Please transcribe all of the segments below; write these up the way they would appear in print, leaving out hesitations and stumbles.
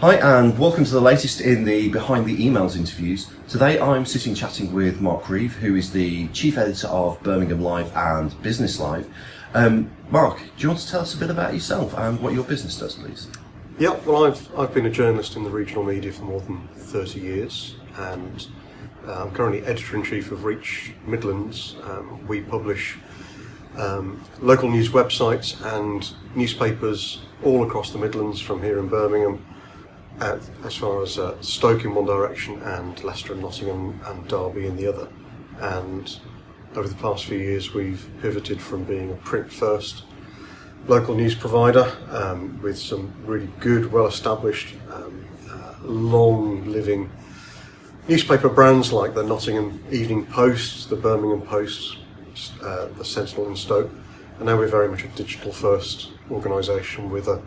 Hi and welcome to the latest in the Behind the Emails interviews. Today I'm sitting chatting with Mark Reeve, who is the Chief Editor of BirminghamLive and BusinessLive. Mark, do you want to tell us a bit about yourself and what your business does, please? Yeah, well I've been a journalist in the regional media for more than 30 years and I'm currently Editor-in-Chief of Reach Midlands. We publish local news websites and newspapers all across the Midlands from here in Birmingham, as far as Stoke in one direction and Leicester and Nottingham and Derby in the other. And over the past few years we've pivoted from being a print-first local news provider with some really good, well-established, long-living newspaper brands like the Nottingham Evening Post, the Birmingham Post, the Sentinel in Stoke, and now we're very much a digital-first organisation with a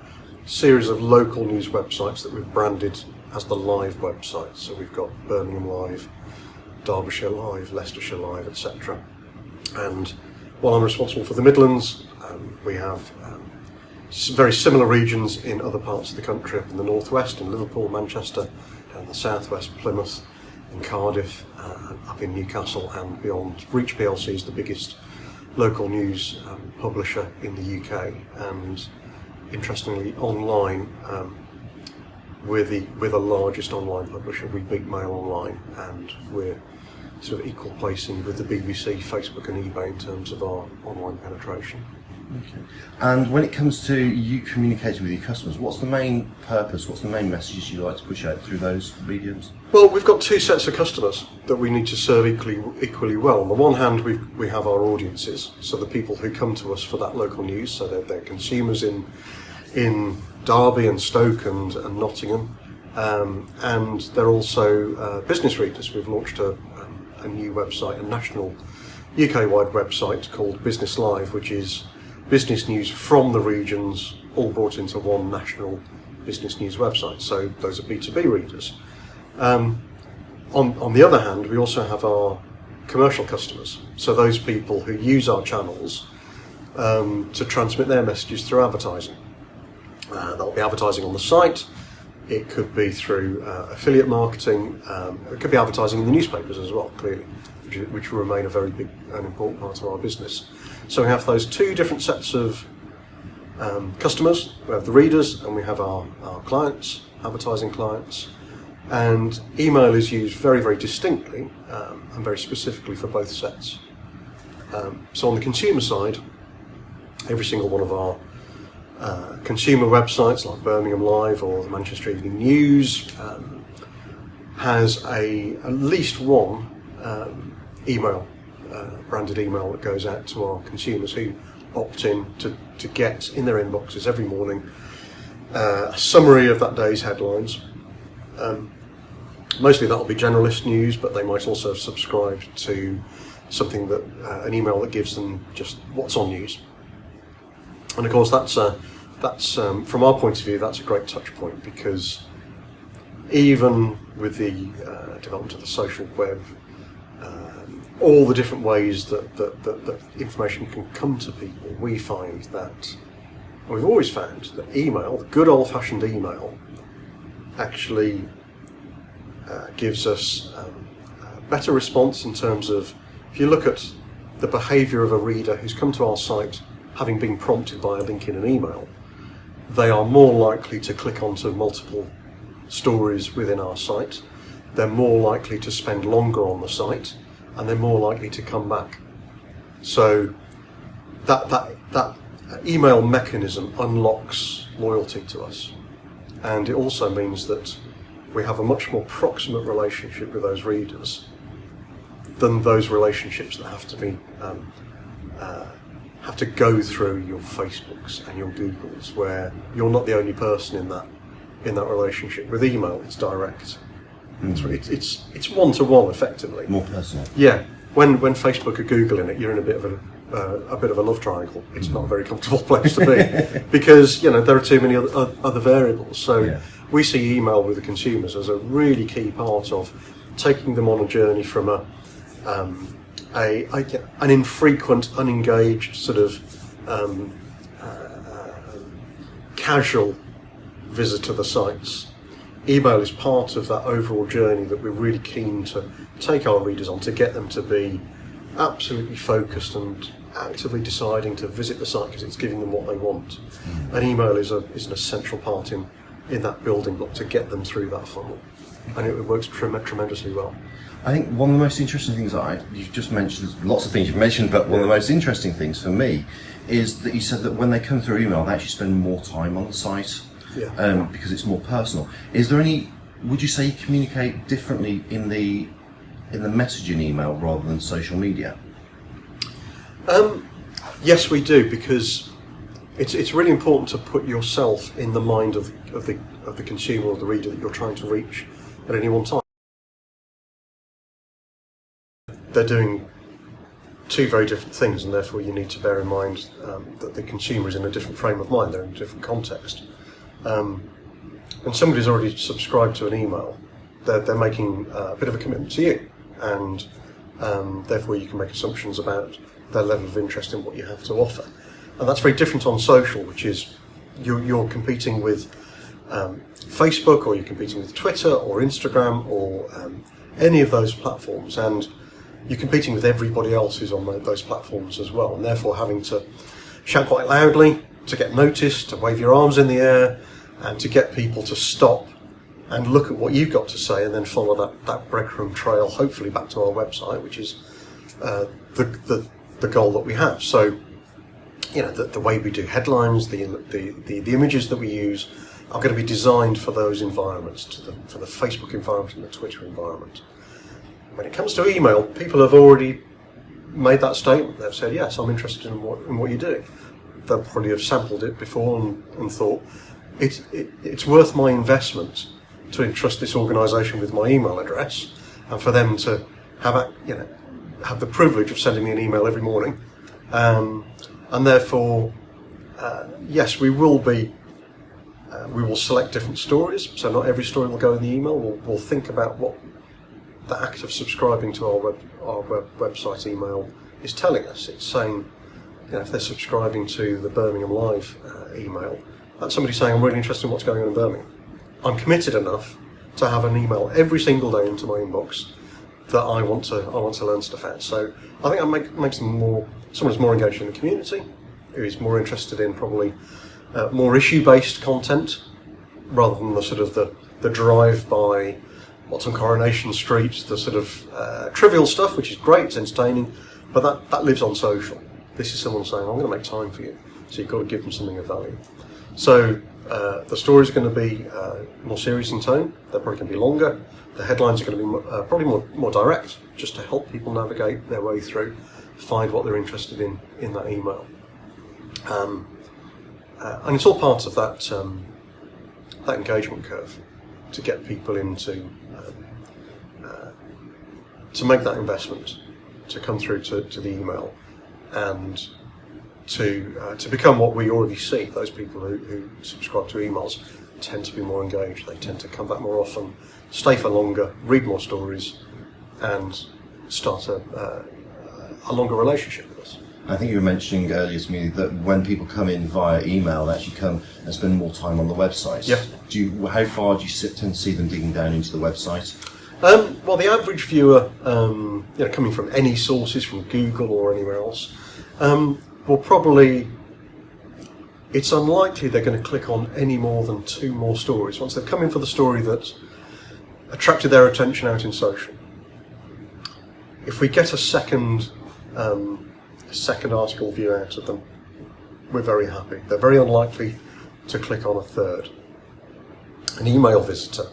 series of local news websites that we've branded as the Live websites. So we've got Birmingham Live, Derbyshire Live, Leicestershire Live, etc. And while I'm responsible for the Midlands, we have very similar regions in other parts of the country, up in the northwest, in Liverpool, Manchester, down the southwest, Plymouth, in Cardiff, up in Newcastle and beyond. Reach plc is the biggest local news publisher in the UK, and interestingly, online, we're the largest online publisher. We beat Mail Online, and we're sort of equal placing with the BBC, Facebook and eBay in terms of our online penetration. Okay. And when it comes to you communicating with your customers, what's the main purpose, what's the main messages you like to push out through those mediums? Well, we've got two sets of customers that we need to serve equally well. On the one hand, we have our audiences, so the people who come to us for that local news, so they're consumers in Derby and Stoke and Nottingham, and they're also business readers. We've launched a new website, a national UK-wide website called BusinessLive, which is business news from the regions all brought into one national business news website. So those are B2B readers. On the other hand, we also have our commercial customers, so those people who use our channels to transmit their messages through advertising. That'll be advertising on the site, it could be through affiliate marketing, it could be advertising in the newspapers as well, clearly, which will remain a very big and important part of our business. So we have those two different sets of customers. We have the readers and we have our clients, advertising clients, and email is used very, very distinctly and very specifically for both sets. So on the consumer side, every single one of our consumer websites like Birmingham Live or the Manchester Evening News has at least one branded email that goes out to our consumers who opt in to get in their inboxes every morning a summary of that day's headlines. Mostly that'll be generalist news, but they might also have subscribed to something that an email that gives them just what's on news. And of course that's from our point of view, that's a great touch point, because even with the development of the social web, all the different ways that information can come to people, we've always found that email, the good old-fashioned email, actually gives us a better response in terms of, if you look at the behaviour of a reader who's come to our site having been prompted by a link in an email, they are more likely to click onto multiple stories within our site, they're more likely to spend longer on the site, and they're more likely to come back. So that email mechanism unlocks loyalty to us, and it also means that we have a much more proximate relationship with those readers than those relationships that have to go through your Facebooks and your Googles, where you're not the only person in that relationship. With email, it's direct. It's one-to-one, effectively. More personal. Yeah. When Facebook are Googling it, you're in a bit of a love triangle. It's not a very comfortable place to be because there are too many other variables. So we see email with the consumers as a really key part of taking them on a journey from an infrequent, unengaged sort of casual visit to the sites email is part of that overall journey that we're really keen to take our readers on, to get them to be absolutely focused and actively deciding to visit the site because it's giving them what they want. And email is an essential part in that building block to get them through that funnel, and it works tremendously well. I think one of the most interesting things you've just mentioned, lots of things you've mentioned, but one of the most interesting things for me is that you said that when they come through email, they actually spend more time on the site because it's more personal. Is there would you say you communicate differently in the messaging email rather than social media? Yes, we do, because it's really important to put yourself in the mind of the consumer or the reader that you're trying to reach at any one time. They're doing two very different things, and therefore you need to bear in mind that the consumer is in a different frame of mind, they're in a different context. When somebody's already subscribed to an email, they're making a bit of a commitment to you, and therefore you can make assumptions about their level of interest in what you have to offer. And that's very different on social, which is you're competing with Facebook, or you're competing with Twitter or Instagram or any of those platforms, and you're competing with everybody else who's on those platforms as well, and therefore having to shout quite loudly to get noticed, to wave your arms in the air, and to get people to stop and look at what you've got to say, and then follow that breadcrumb trail, hopefully back to our website, which is the goal that we have. So, the way we do headlines, the images that we use are going to be designed for those environments, for the Facebook environment and the Twitter environment. When it comes to email, people have already made that statement. They've said, yes, I'm interested in what you do. They'll probably have sampled it before and thought, it's worth my investment to entrust this organisation with my email address, and for them to have the privilege of sending me an email every morning. And therefore, yes, we will select different stories. So not every story will go in the email. We'll think about what the act of subscribing to our website email is telling us. It's saying, if they're subscribing to the BirminghamLive email, that's somebody saying, I'm really interested in what's going on in Birmingham. I'm committed enough to have an email every single day into my inbox that I want to learn stuff out. So I think that makes them someone who's more engaged in the community, who is more interested in probably more issue-based content, rather than the sort of the drive-by, what's on Coronation Street, the sort of trivial stuff, which is great, it's entertaining, but that lives on social. This is someone saying, I'm going to make time for you, so you've got to give them something of value. So the stories are going to be more serious in tone, they're probably going to be longer, the headlines are going to be probably more direct, just to help people navigate their way through, find what they're interested in that email. And it's all part of that engagement curve to get people into to make that investment, to come through to the email, and to become what we already see. Those people who subscribe to emails tend to be more engaged. They tend to come back more often, stay for longer, read more stories, and start a longer relationship with us. I think you were mentioning earlier to me that when people come in via email, they actually come and spend more time on the website. Yeah. How far do you tend to see them digging down into the website? Well, the average viewer, coming from any sources, from Google or anywhere else, will probably, it's unlikely they're going to click on any more than 2 more stories. Once they've come in for the story that attracted their attention out in social, if we get a second article view out of them, we're very happy. They're very unlikely to click on a third. An email visitor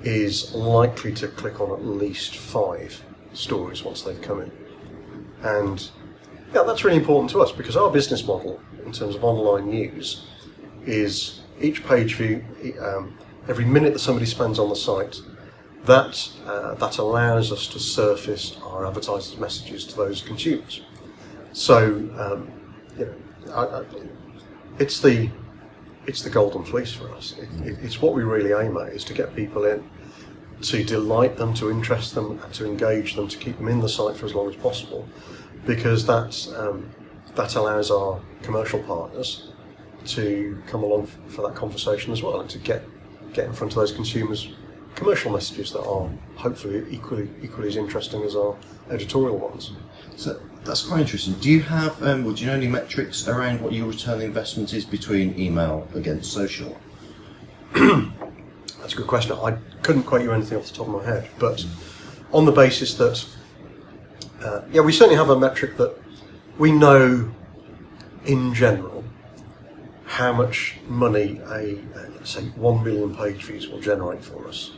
is likely to click on at least 5 stories once they've come in. And that's really important to us, because our business model in terms of online news is each page view, every minute that somebody spends on the site, that allows us to surface our advertisers' messages to those consumers. So, it's the golden fleece for us. It's what we really aim at, is to get people in, to delight them, to interest them, and to engage them, to keep them in the site for as long as possible, because that allows our commercial partners to come along for that conversation as well, and to get get in front of those consumers commercial messages that are hopefully equally as interesting as our editorial ones. So that's quite interesting. Do you have, do you know any metrics around what your return on investment is between email against social? That's a good question. I couldn't quote you anything off the top of my head, but on the basis that, we certainly have a metric that we know in general how much money say 1 million page views will generate for us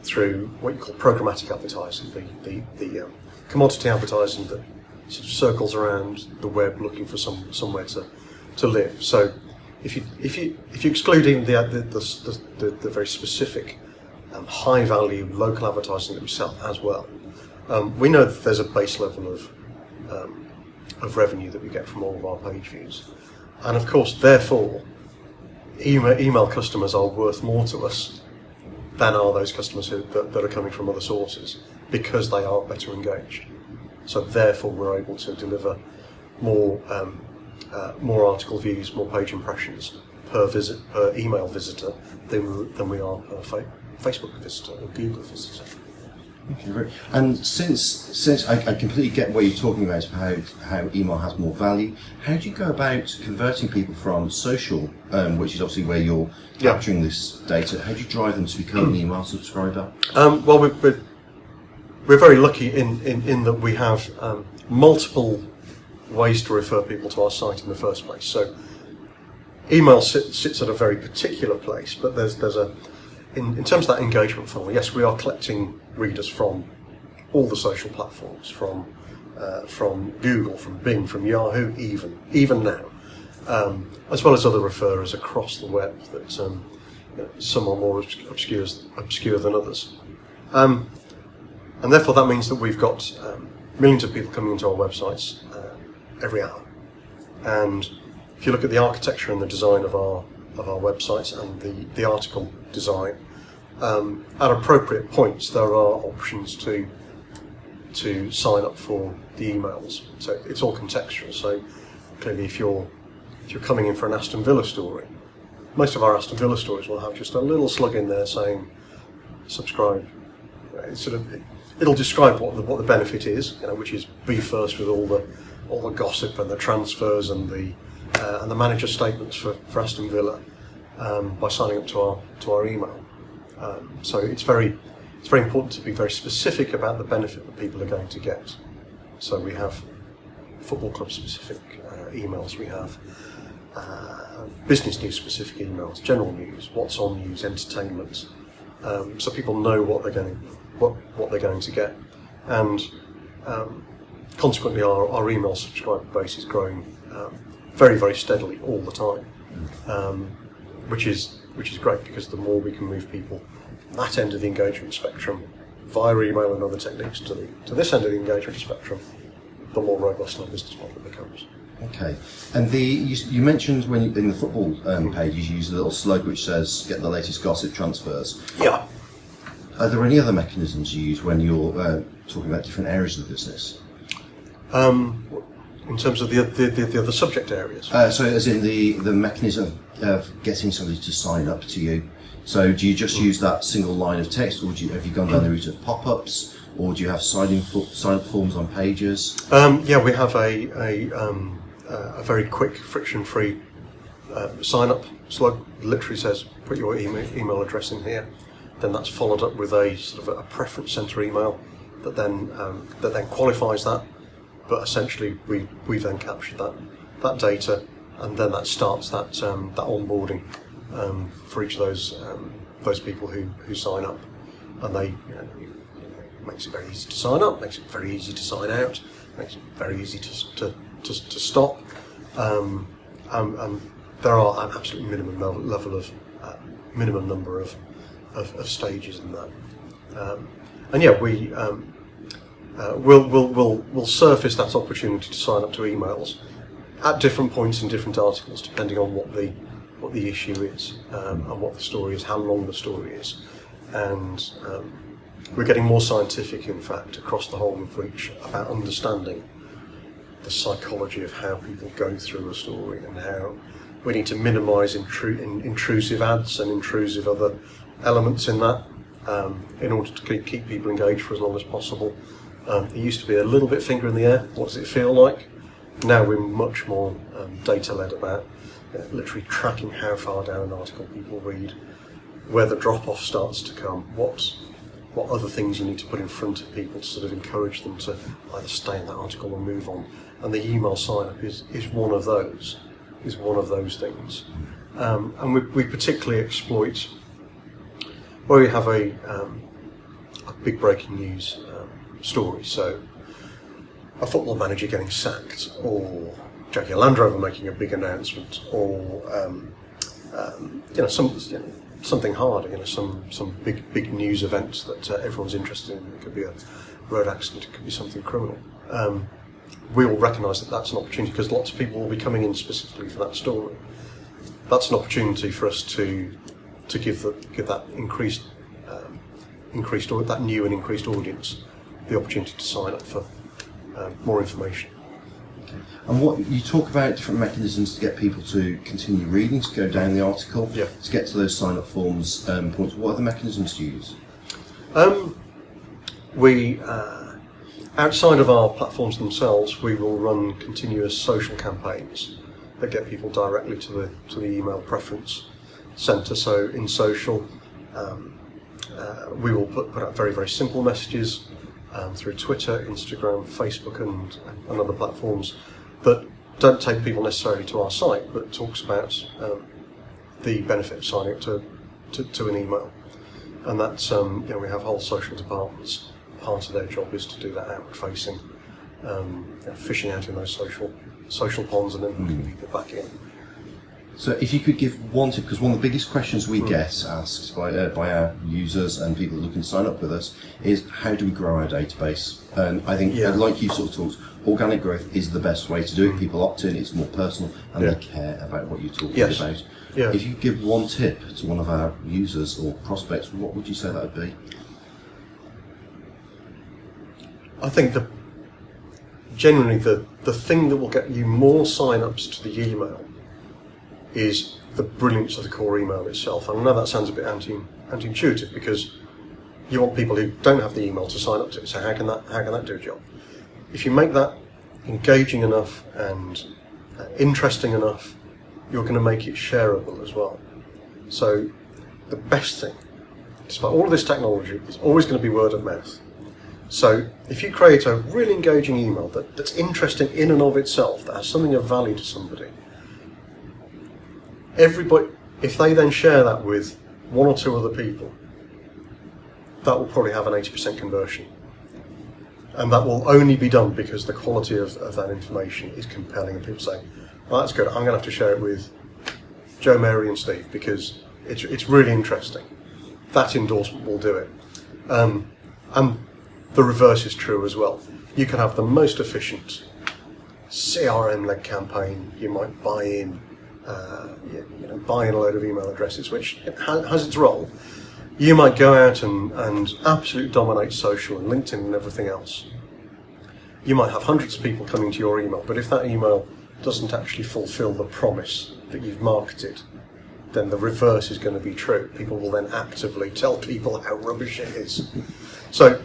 through what you call programmatic advertising, the commodity advertising that sort of circles around the web looking for somewhere to live. So if you exclude even the very specific high value local advertising that we sell as well, we know that there's a base level of revenue that we get from all of our page views, and of course, therefore, email customers are worth more to us than are those customers that are coming from other sources, because they are better engaged. So therefore, we're able to deliver more article views, more page impressions per email visitor than we are per Facebook visitor or Google visitor. Okay, right. And since I completely get what you're talking about how email has more value, how do you go about converting people from social, which is obviously where you're capturing this data, how do you drive them to become an email subscriber? Well, we're very lucky in that we have multiple ways to refer people to our site in the first place. So email sits at a very particular place, but there's in terms of that engagement funnel, yes, we are collecting readers from all the social platforms, from Google, from Bing, from Yahoo, even now, as well as other referrers across the web that some are more obscure than others. And therefore that means that we've got millions of people coming into our websites every hour. And if you look at the architecture and the design of our websites and the article design, at appropriate points there are options to sign up for the emails. So it's all contextual. So clearly, if you're coming in for an Aston Villa story, most of our Aston Villa stories will have just a little slug in there saying subscribe. It'll describe what the benefit is, which is be first with all the gossip and the transfers and the manager statements for Aston Villa by signing up to our email. So it's very important to be very specific about the benefit that people are going to get. So we have football club specific emails, we have business news specific emails, general news, what's on news, entertainment. So people know what they're going to get, and consequently our email subscriber base is growing very, very steadily all the time, which is great, because the more we can move people from that end of the engagement spectrum via email and other techniques to this end of the engagement spectrum, the more robust our business model becomes. Okay, and you mentioned in the football page you use a little slug which says get the latest gossip transfers. Yeah. Are there any other mechanisms you use when you're talking about different areas of the business? In terms of the other subject areas? So as in the mechanism of getting somebody to sign up to you. So do you just use that single line of text, or have you gone down the route of pop-ups, or do you have sign-up forms on pages? Yeah, we have a very quick, friction-free sign-up slug. Literally says put your email address in here. Then that's followed up with a sort of a preference center email that then qualifies that. But essentially, we've then captured that data, and then that starts that onboarding for each of those people who sign up, and they makes it very easy to sign up, makes it very easy to sign out, makes it very easy to stop, and there are an absolute minimum number of stages in that, and yeah, we'll surface that opportunity to sign up to emails at different points in different articles, depending on what the issue is and what the story is, how long the story is, and we're getting more scientific, in fact, across the whole of Reach about understanding the psychology of how people go through a story and how we need to minimise intrusive ads and intrusive other elements in that in order to keep people engaged for as long as possible. It used to be a little bit finger in the air. What does it feel like? Now we're much more data-led about literally tracking how far down an article people read, where the drop-off starts to come, what other things you need to put in front of people to sort of encourage them to either stay in that article or move on. And the email sign-up is one of those. Is one of those things. And we particularly exploit where we have a big breaking news story. So a football manager getting sacked, or Jackie Land Rover making a big announcement, or something hard, some big news event that everyone's interested in. It could be a road accident, it could be something criminal. We all recognise that that's an opportunity because lots of people will be coming in specifically for that story. That's an opportunity for us to give that increased or that new and increased audience the opportunity to sign up for more information. Okay. And what you talk about different mechanisms to get people to continue reading, to go down the article, to get to those sign-up forms points. What other mechanisms do you use? We outside of our platforms themselves, we will run continuous social campaigns that get people directly to the email preference centre. So in social, we will put out very, very simple messages through Twitter, Instagram, Facebook and other platforms that don't take people necessarily to our site, but talks about the benefit of signing up to an email. And that's, we have whole social departments. Part of their job is to do that outward-facing, fishing out in those social ponds and then hooking people back in. So if you could give one tip, because one of the biggest questions we get asked by our users and people looking to sign up with us is, how do we grow our database? And I think, like you sort of talked, organic growth is the best way to do it. People opt in, it's more personal, and they care about what you're talking about. Yeah. If you could give one tip to one of our users or prospects, what would you say that would be? I think generally the thing that will get you more sign-ups to the email is the brilliance of the core email itself. And I know that sounds a bit anti-intuitive because you want people who don't have the email to sign up to it. So how can that do a job? If you make that engaging enough and interesting enough, you're going to make it shareable as well. So the best thing, despite all of this technology, is always going to be word of mouth. So if you create a really engaging email that's interesting in and of itself, that has something of value to somebody, everybody, if they then share that with one or two other people, that will probably have an 80% conversion. And that will only be done because the quality of that information is compelling and people say, well, that's good, I'm going to have to share it with Joe, Mary and Steve because it's really interesting. That endorsement will do it. And the reverse is true as well. You can have the most efficient CRM-led campaign. You might buy in a load of email addresses, which has its role. You might go out and absolutely dominate social and LinkedIn and everything else. You might have hundreds of people coming to your email, but if that email doesn't actually fulfill the promise that you've marketed, then the reverse is going to be true. People will then actively tell people how rubbish it is. So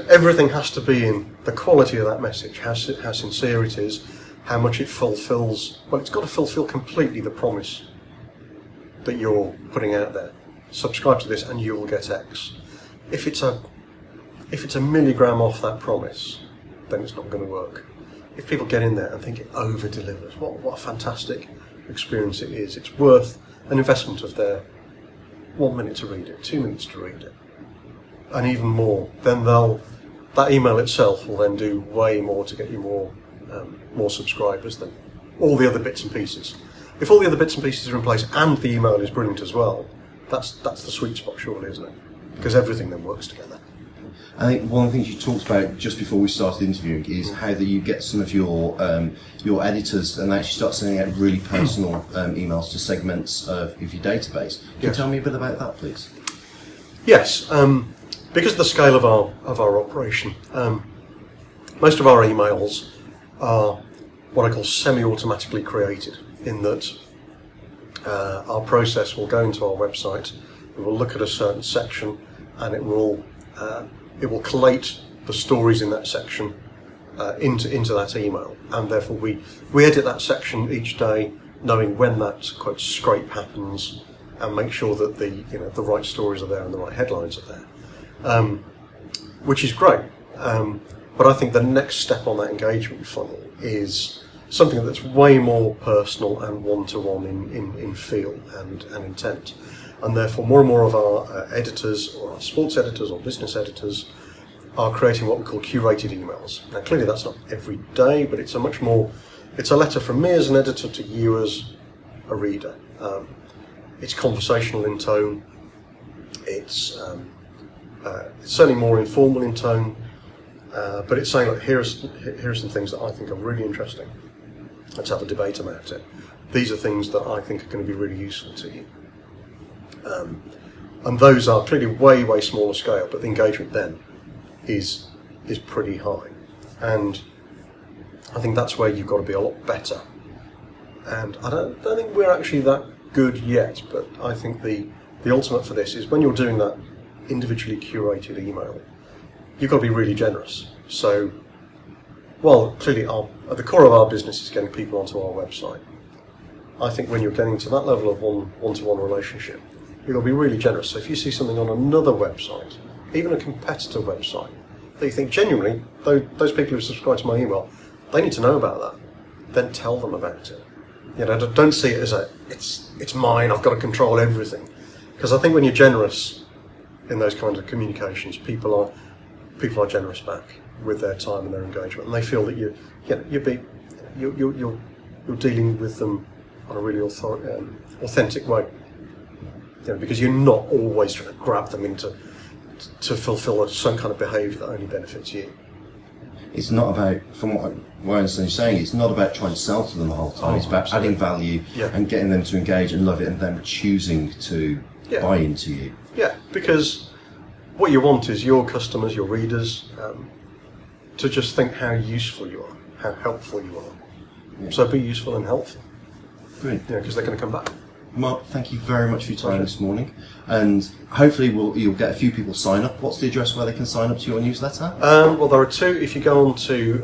everything has to be in the quality of that message, how sincere it is, how much it fulfills. Well, it's got to fulfill completely the promise that you're putting out there. Subscribe to this and you will get X. If it's a milligram off that promise, then it's not going to work. If people get in there and think it over-delivers, what a fantastic experience it is. It's worth an investment of their 1 minute to read it, 2 minutes to read it, and even more. Then that email itself will then do way more to get you more subscribers than all the other bits and pieces. If all the other bits and pieces are in place and the email is brilliant as well, that's the sweet spot, surely, isn't it? Because everything then works together. I think one of the things you talked about just before we started interviewing is how that you get some of your editors and actually start sending out really personal emails to segments of your database. Can you tell me a bit about that, please? Yes. Because of the scale of our operation, most of our emails are what I call semi-automatically created, in that our process will go into our website, it will look at a certain section, and it will collate the stories in that section into that email, and therefore we edit that section each day, knowing when that quote scrape happens, and make sure that the right stories are there and the right headlines are there, which is great. But I think the next step on that engagement funnel is something that's way more personal and one-to-one in feel and intent. And therefore more and more of our editors, or our sports editors or business editors, are creating what we call curated emails. Now clearly that's not every day, but it's a letter from me as an editor to you as a reader. It's conversational in tone, it's certainly more informal in tone, but it's saying, look, here are some things that I think are really interesting. Let's have a debate about it. These are things that I think are going to be really useful to you. And those are clearly way smaller scale, but the engagement then is pretty high. And I think that's where you've got to be a lot better. And I don't think we're actually that good yet, but I think the ultimate for this is when you're doing that individually curated email, you've got to be really generous. So, well, clearly at the core of our business is getting people onto our website. I think when you're getting to that level of one-to-one relationship, you've got to be really generous. So if you see something on another website, even a competitor website, that you think genuinely, those people who subscribe to my email, they need to know about that, then tell them about it. Don't see it as it's mine, I've got to control everything. Because I think when you're generous in those kinds of communications, people are generous back with their time and their engagement, and they feel that you're dealing with them on a really authentic way. Because you're not always trying to grab them into to fulfil some kind of behaviour that only benefits you. It's not about, from what I understand you're saying, it's not about trying to sell to them the whole time. It's about absolutely. adding value and getting them to engage and love it, and them choosing to buy into you. Yeah, because what you want is your customers, your readers, to just think how useful you are, how helpful you are. Yeah. So be useful and helpful. Brilliant. Because they're going to come back. Mark, thank you very much for your time this morning, and hopefully you'll get a few people sign up. What's the address where they can sign up to your newsletter? Well, there are two. If you go on to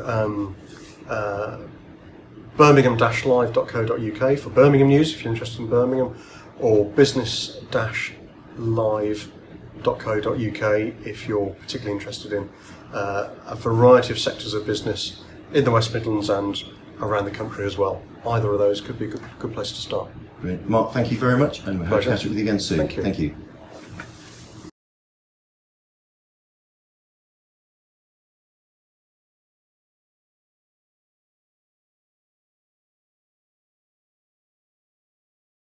BirminghamLive.co.uk for Birmingham news, if you're interested in Birmingham, or business-live.co.uk if you're particularly interested in a variety of sectors of business in the West Midlands and around the country as well. Either of those could be a good place to start. Brilliant. Mark, thank you very much, and we'll catch up with you again soon. Thank you. Thank you.